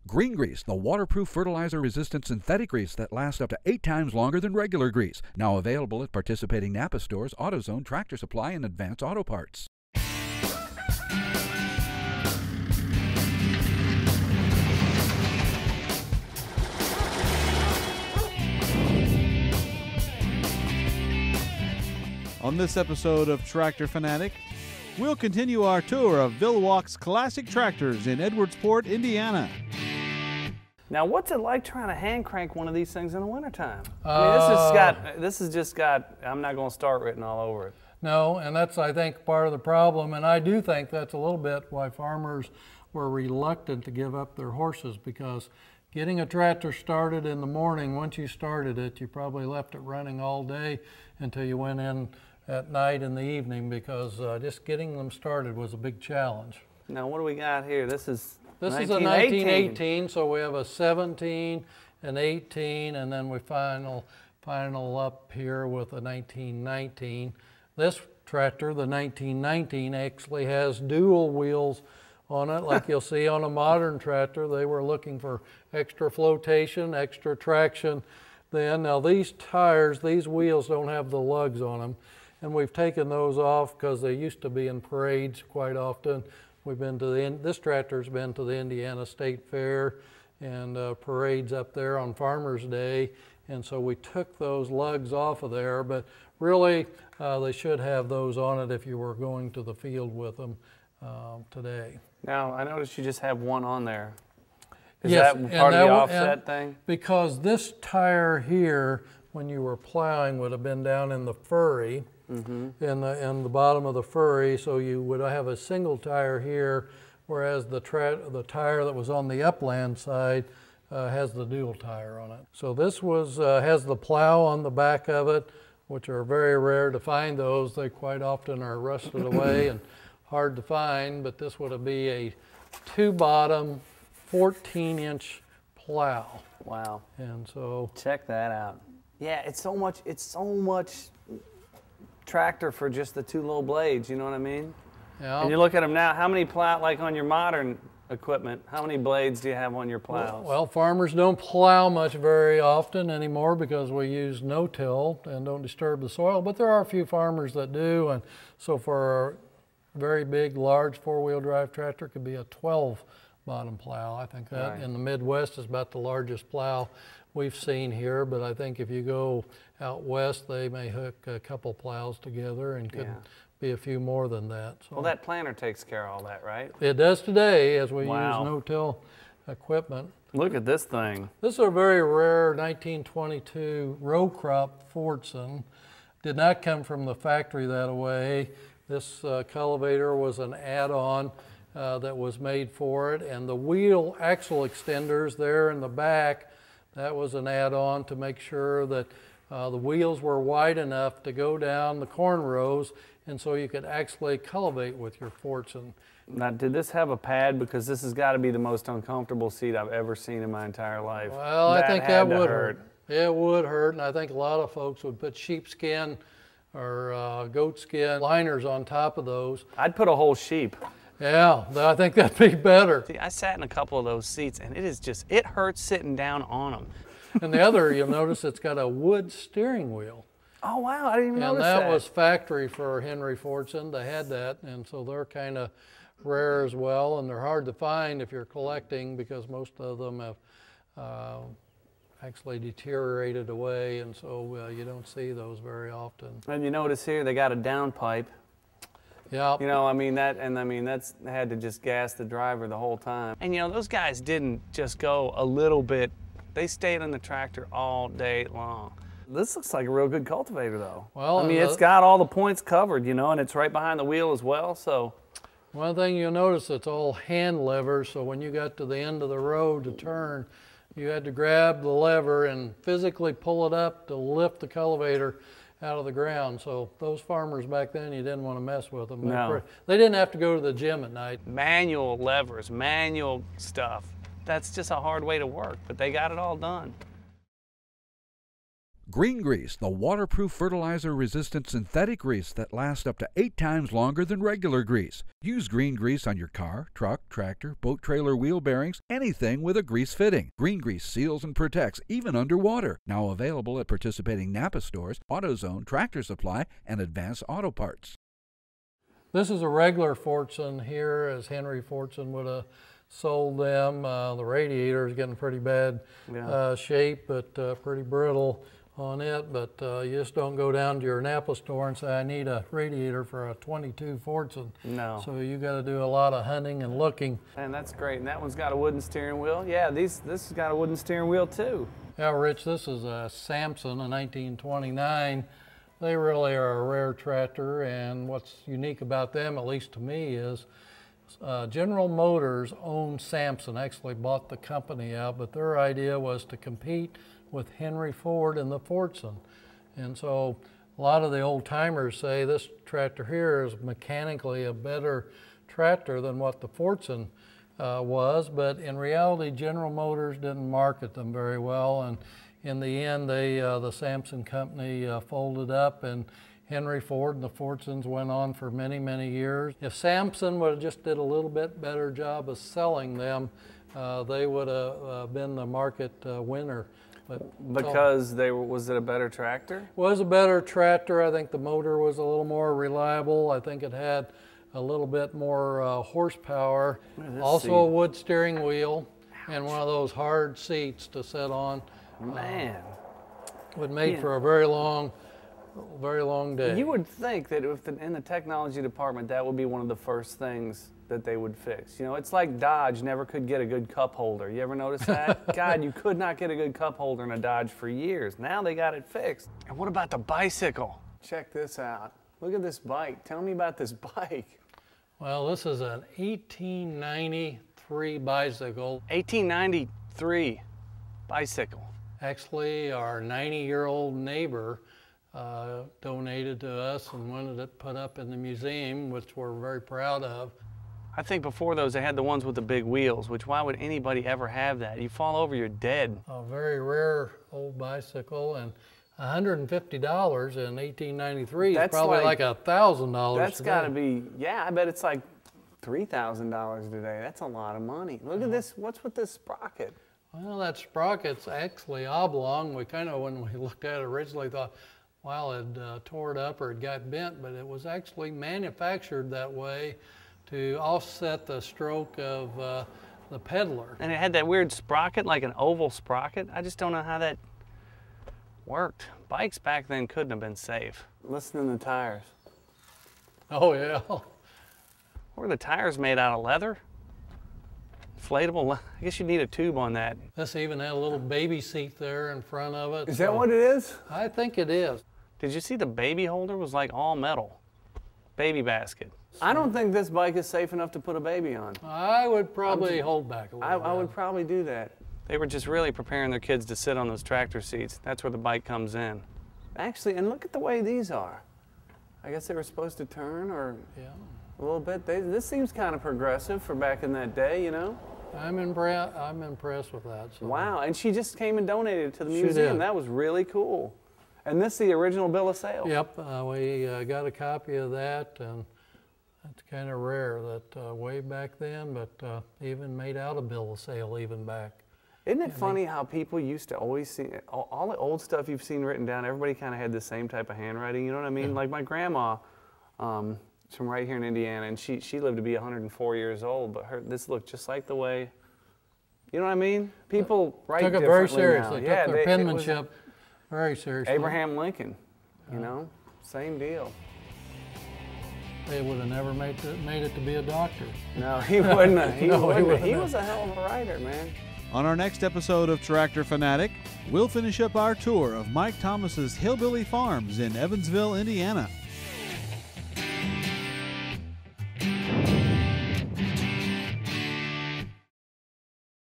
Green Grease, the waterproof fertilizer-resistant synthetic grease that lasts up to 8 times longer than regular grease. Now available at participating Napa stores, AutoZone, Tractor Supply, and Advance Auto Parts. On this episode of Tractor Fanatic, we'll continue our tour of Villwocks classic tractors in Edwardsport, Indiana. Now, what's it like trying to hand crank one of these things in the wintertime? I mean, this has just got, I'm not going to start written all over it. No, and that's, I think, part of the problem, and I do think that's a little bit why farmers were reluctant to give up their horses, because getting a tractor started in the morning, once you started it, you probably left it running all day until you went in at night in the evening, because just getting them started was a big challenge. Now, what do we got here? This is a 1918, so we have a 17, an 18, and then we final up here with a 1919. This tractor, the 1919, actually has dual wheels on it, like you'll see on a modern tractor. They were looking for extra flotation, extra traction then. Now these tires, these wheels don't have the lugs on them, and we've taken those off because they used to be in parades quite often. We've been to this tractor's been to the Indiana State Fair and parades up there on Farmers Day, and so we took those lugs off of there, but really they should have those on it if you were going to the field with them today. Now, I noticed you just have one on there. Is yes, that part of the offset thing? Because this tire here, when you were plowing, would have been down in the furry, in the bottom of the furry, so you would have a single tire here, whereas the tire that was on the upland side has the dual tire on it. So this was has the plow on the back of it, which are very rare to find those. They quite often are rusted away and hard to find, but this would be a 2-bottom 14-inch plow. Wow. And so check that out. Yeah, it's so much tractor for just the 2 little blades, you know what I mean? Yeah. And you look at them now, how many plow, like on your modern equipment, how many blades do you have on your plows? Well, farmers don't plow much very often anymore because we use no-till and don't disturb the soil, but there are a few farmers that do, and so for a very big, large 4-wheel drive tractor, it could be a 12-bottom plow. I think that in the Midwest is about the largest plow we've seen here, but I think if you go out west, they may hook a couple plows together and could be a few more than that. So, well, that planter takes care of all that, right? It does today as we use no-till equipment. Look at this thing. This is a very rare 1922 row crop Fordson. Did not come from the factory that way. This cultivator was an add-on that was made for it, and the wheel axle extenders there in the back, that was an add-on to make sure that the wheels were wide enough to go down the corn rows, and so you could actually cultivate with your Fordson. Now, did this have a pad? Because this has got to be the most uncomfortable seat I've ever seen in my entire life. Well, I think that would hurt. It would hurt, and I think a lot of folks would put sheepskin or goat skin liners on top of those. I'd put a whole sheep. Yeah, I think that'd be better. See, I sat in a couple of those seats, and it hurts sitting down on them. And the other, you'll notice it's got a wood steering wheel. Oh, wow, I didn't even notice that. And that was factory for Henry Fordson. They had that, and so they're kind of rare as well, and they're hard to find if you're collecting because most of them have actually deteriorated away, and so you don't see those very often. And you notice here they got a downpipe. Yeah. You know, I mean that's had to just gas the driver the whole time. And you know, those guys didn't just go a little bit. They stayed on the tractor all day long. This looks like a real good cultivator though. Well, I mean, it's got all the points covered, you know, and it's right behind the wheel as well, so. One thing you'll notice, it's all hand levers, so when you got to the end of the road to turn, you had to grab the lever and physically pull it up to lift the cultivator out of the ground. So those farmers back then, you didn't want to mess with them. No. They didn't have to go to the gym at night. Manual levers, manual stuff. That's just a hard way to work, but they got it all done. Green Grease, the waterproof fertilizer-resistant synthetic grease that lasts up to 8 times longer than regular grease. Use Green Grease on your car, truck, tractor, boat trailer wheel bearings, anything with a grease fitting. Green Grease seals and protects even underwater. Now available at participating Napa stores, AutoZone, Tractor Supply, and Advanced Auto Parts. This is a regular Fortson here, as Henry Fortson would have sold them. The radiator is getting pretty bad shape, but pretty brittle on it. But you just don't go down to your Napa store and say, I need a radiator for a 22 Fortson. No. So you got to do a lot of hunting and looking. And that's great. And that one's got a wooden steering wheel. Yeah, this has got a wooden steering wheel too. Yeah, Rich, this is a Samson, a 1929. They really are a rare tractor, and what's unique about them, at least to me, is General Motors owned Samson, actually bought the company out, but their idea was to compete with Henry Ford and the Fortson. And so a lot of the old timers say this tractor here is mechanically a better tractor than what the Fortson was, but in reality General Motors didn't market them very well, and in the end the Samson company folded up, and Henry Ford and the Fortsons went on for many, many years. If Samson would have just did a little bit better job of selling them, they would have been the market winner. But because was it a better tractor? Was a better tractor. I think the motor was a little more reliable. I think it had a little bit more horsepower. Also a wood steering wheel and one of those hard seats to sit on. Man. Would make for a very long day. You would think that in the technology department, that would be one of the first things that they would fix. You know, it's like Dodge never could get a good cup holder. You ever notice that? God, you could not get a good cup holder in a Dodge for years. Now they got it fixed. And what about the bicycle? Check this out. Look at this bike. Tell me about this bike. Well, this is an 1893 bicycle. 1893 bicycle. Actually, our 90-year-old neighbor donated to us and wanted it put up in the museum, which we're very proud of. I think before those they had the ones with the big wheels, which why would anybody ever have that? You fall over, you're dead. A very rare old bicycle, and $150 in 1893 is probably like $1,000 That's today. got to be, yeah, I bet it's like $3,000 today. That's a lot of money. Look at this, what's with this sprocket? Well, that sprocket's actually oblong. We kind of, when we looked at it originally, thought, well, it tore it up or it got bent, but it was actually manufactured that way to offset the stroke of the peddler. And it had that weird sprocket, like an oval sprocket. I just don't know how that worked. Bikes back then couldn't have been safe. Listen to the tires. Oh, yeah. Were the tires made out of leather? Inflatable? I guess you need a tube on that. This even had a little baby seat there in front of it. Is that what it is? I think it is. Did you see the baby holder was like all metal? Baby basket. I don't think this bike is safe enough to put a baby on. I would probably hold back a little bit. I would probably do that. They were just really preparing their kids to sit on those tractor seats. That's where the bike comes in. Actually, and look at the way these are. I guess they were supposed to turn or a little bit. This seems kind of progressive for back in that day, you know? I'm impressed with that. So. Wow, and she just came and donated it to the museum. That was really cool. And this is the original bill of sale. Yep, we got a copy of that, and that's kind of rare that way back then, but even made out a bill of sale even back. Isn't it funny how people used to always see, all the old stuff you've seen written down, everybody kind of had the same type of handwriting, you know what I mean? Yeah. Like my grandma, is from right here in Indiana, and she lived to be 104 years old, but this looked just like the way, you know what I mean? People write differently. Took it very seriously, took their penmanship very seriously. Abraham Lincoln, you know, same deal. They would have never made it to be a doctor. No, he wouldn't have. He was a hell of a writer, man. On our next episode of Tractor Fanatic, we'll finish up our tour of Mike Thomas's Hillbilly Farms in Evansville, Indiana.